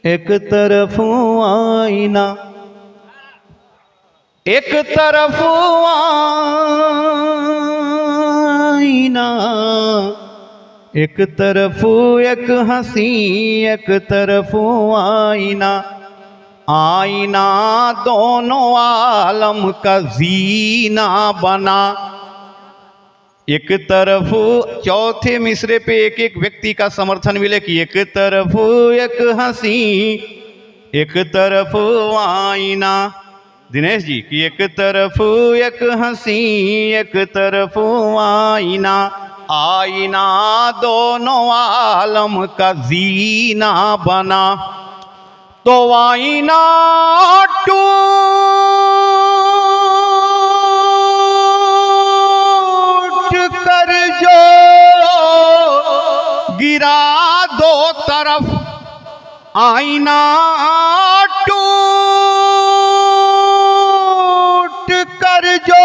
एक तरफ आईना, एक तरफ आईना, एक तरफ एक हंसी, एक तरफ आईना। आईना दोनों आलम का जीना बना। एक तरफ चौथे मिसरे पे एक एक व्यक्ति का समर्थन मिले कि एक तरफ एक हंसी, एक तरफ आईना। दिनेश जी कि एक तरफ एक हंसी, एक तरफ आईना। आईना दोनों आलम का जीना बना। तो आईना गिरा दो तरफ, आईना टूट कर जो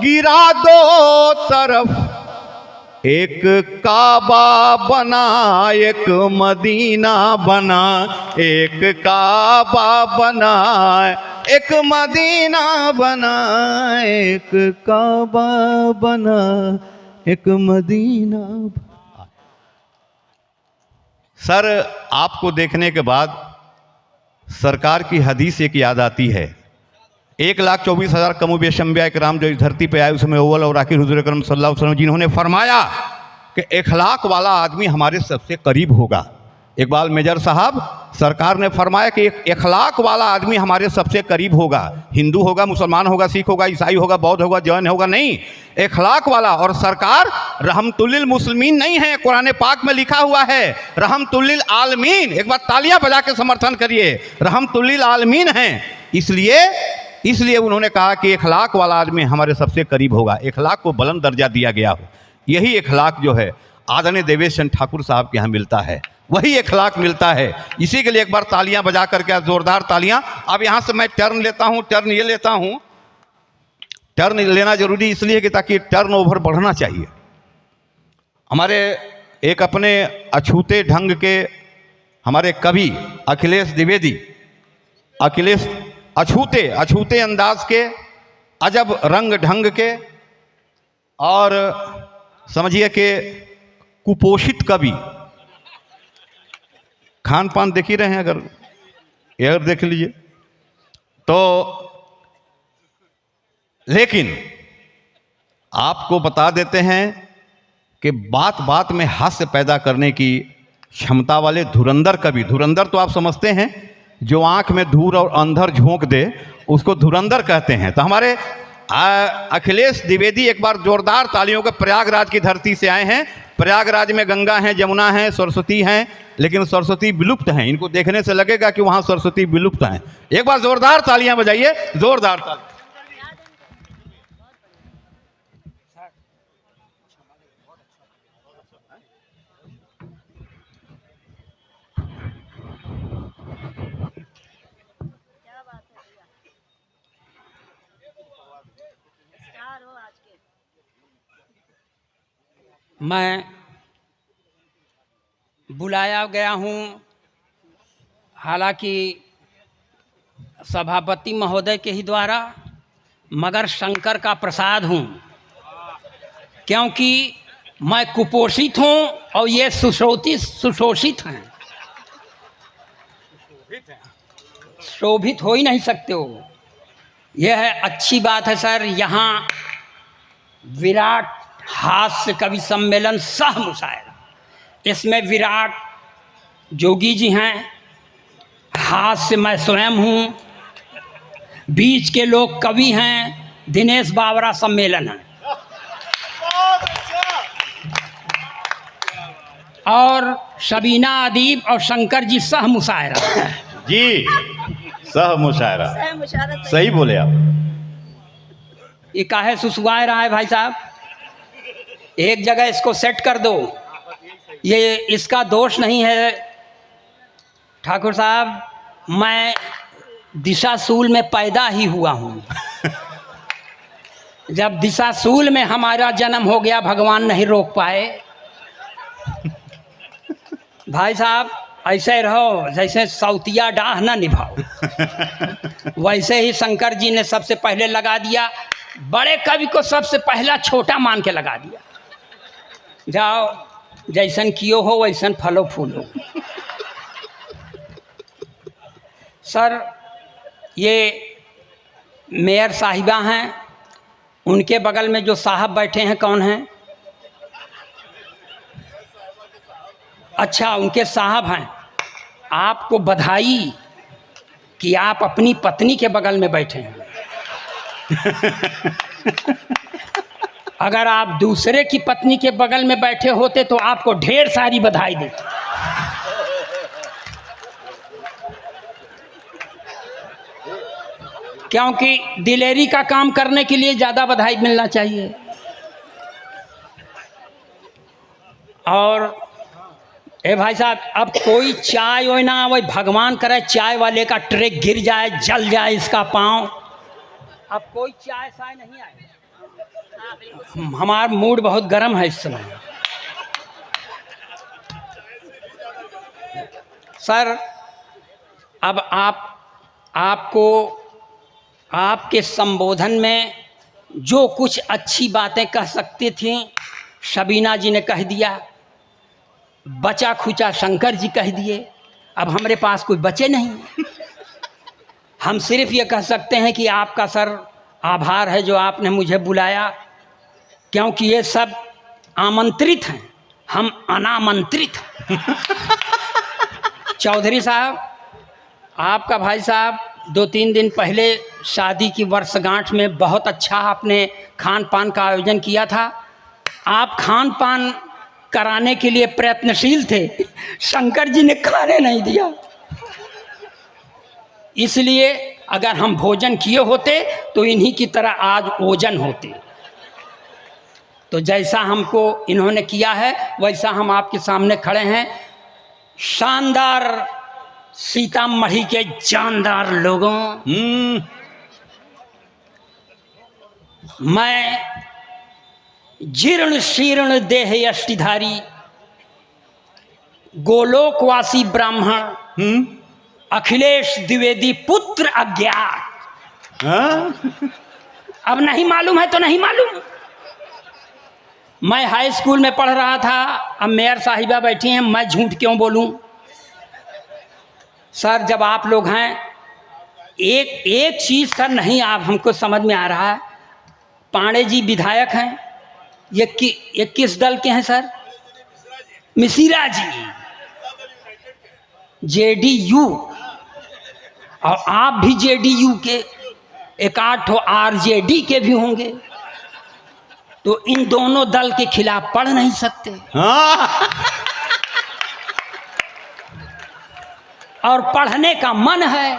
गिरा दो तरफ। एक काबा बना, एक मदीना बना। एक काबा बना, एक मदीना बना। एक काबा बना, एक मदीना। सर, आपको देखने के बाद सरकार की हदीस एक याद आती है। 1,24,000 कमोबेश अंबिया इकराम जो इस धरती पे आए उसमें अव्वल और आखिर हुजूर अकरम सल्लल्लाहु अलैहि वसल्लम, जिन्होंने फरमाया कि इखलाक वाला आदमी हमारे सबसे करीब होगा। इकबाल मेजर साहब, सरकार ने फरमाया कि एक इखलाक वाला आदमी हमारे सबसे करीब होगा। हिंदू होगा, मुसलमान होगा, सिख होगा, ईसाई होगा, बौद्ध होगा, जैन होगा, नहीं, इखलाक वाला। और सरकार रहमतुल्लिल मुस्लिमीन नहीं है, कुरान पाक में लिखा हुआ है रहमतुल्लिल आलमीन। एक बार तालियां बजा के समर्थन करिए, रहमतुल्लिल आलमीन है। इसलिए उन्होंने कहा कि इखलाक वाला आदमी हमारे सबसे करीब होगा। इखलाक को बुलंद दर्जा दिया गया हो। यही इखलाक जो है आदरणीय देवेश चंद्र ठाकुर साहब के यहाँ मिलता है, वही इखलाक मिलता है। इसी के लिए एक बार तालियां बजा करके, जोरदार तालियां। अब यहाँ से मैं टर्न लेता हूँ, टर्न ये लेता हूँ। टर्न लेना जरूरी इसलिए कि ताकि टर्न ओवर बढ़ना चाहिए। हमारे एक अपने अछूते ढंग के हमारे कवि अखिलेश द्विवेदी, अखिलेश अछूते अंदाज के, अजब रंग ढंग के, और समझिए कि कुपोषित कवि। खान पान देख ही रहे हैं, अगर एयर देख लीजिए तो। लेकिन आपको बता देते हैं कि बात बात में हास्य पैदा करने की क्षमता वाले धुरंधर कवि, धुरंधर तो आप समझते हैं, जो आंख में धूल और अंधर झोंक दे उसको धुरंधर कहते हैं। तो हमारे अखिलेश द्विवेदी एक बार जोरदार तालियों के प्रयागराज की धरती से आए हैं। प्रयागराज में गंगा है, जमुना है, सरस्वती हैं, लेकिन सरस्वती विलुप्त हैं। इनको देखने से लगेगा कि वहाँ सरस्वती विलुप्त हैं। एक बार जोरदार तालियां बजाइए, जोरदार तालियां। मैं बुलाया गया हूँ, हालांकि सभापति महोदय के ही द्वारा, मगर शंकर का प्रसाद हूँ, क्योंकि मैं कुपोषित हूँ और ये सुशोषित हैं। शोभित हो ही नहीं सकते हो। यह है अच्छी बात है सर। यहाँ विराट हास्य कवि सम्मेलन सह मुशायरा, इसमें विराट जोगी जी हैं, हास्य मैं स्वयं हूँ, बीच के लोग कवि हैं, दिनेश बावरा सम्मेलन है, और शबीना अदीब और शंकर जी सह मुशायरा जी, सह मुशायरा, सही बोले आप। ये काहे सुसुआ रहा है भाई साहब? एक जगह इसको सेट कर दो। ये इसका दोष नहीं है ठाकुर साहब, मैं दिशाशूल में पैदा ही हुआ हूँ। जब दिशाशूल में हमारा जन्म हो गया, भगवान नहीं रोक पाए। भाई साहब ऐसे रहो जैसे सौतिया डाह ना निभाओ। वैसे ही शंकर जी ने सबसे पहले लगा दिया, बड़े कवि को सबसे पहला छोटा मान के लगा दिया। जाओ जैसन कियो हो वैसन फलो फूलो। सर ये मेयर साहिबा हैं, उनके बगल में जो साहब बैठे हैं कौन हैं? अच्छा उनके साहब हैं। आपको बधाई कि आप अपनी पत्नी के बगल में बैठे हैं। अगर आप दूसरे की पत्नी के बगल में बैठे होते तो आपको ढेर सारी बधाई देते। क्योंकि दिलेरी का काम करने के लिए ज़्यादा बधाई मिलना चाहिए। और ए भाई साहब, अब कोई चाय हो ना वही भगवान करे चाय वाले का ट्रे गिर जाए, जल जाए इसका पाँव। अब कोई चाय साय नहीं आए। हमारा मूड बहुत गर्म है इस समय। सर अब आपको आपके संबोधन में जो कुछ अच्छी बातें कह सकती थी शबीना जी ने कह दिया, बचा खुचा शंकर जी कह दिए। अब हमारे पास कोई बचे नहीं। हम सिर्फ ये कह सकते हैं कि आपका सर आभार है जो आपने मुझे बुलाया, क्योंकि ये सब आमंत्रित हैं, हम अनामंत्रित हैं। चौधरी साहब, आपका भाई साहब 2-3 दिन पहले शादी की वर्षगांठ में बहुत अच्छा आपने खान पान का आयोजन किया था। आप खान पान कराने के लिए प्रयत्नशील थे, शंकर जी ने खाने नहीं दिया। इसलिए अगर हम भोजन किए होते तो इन्हीं की तरह आज ओजन होते। तो जैसा हमको इन्होंने किया है वैसा हम आपके सामने खड़े हैं। शानदार सीतामढ़ी के जानदार लोगों, मैं जीर्ण शीर्ण देह यष्टिधारी गोलोकवासी ब्राह्मण अखिलेश द्विवेदी पुत्र अज्ञात। अब नहीं मालूम है तो नहीं मालूम। मैं हाई स्कूल में पढ़ रहा था, अब मेयर साहिबा बैठी हैं, मैं झूठ क्यों बोलूं? सर जब आप लोग हैं, एक चीज़ सर नहीं आप हमको समझ में आ रहा है। पांडे जी विधायक हैं, ये किस दल के हैं सर? मिश्रा जी जेडीयू, और आप भी जेडीयू के, एक आध ठो आरजेडी के भी होंगे। तो इन दोनों दल के खिलाफ पढ़ नहीं सकते। और पढ़ने का मन है।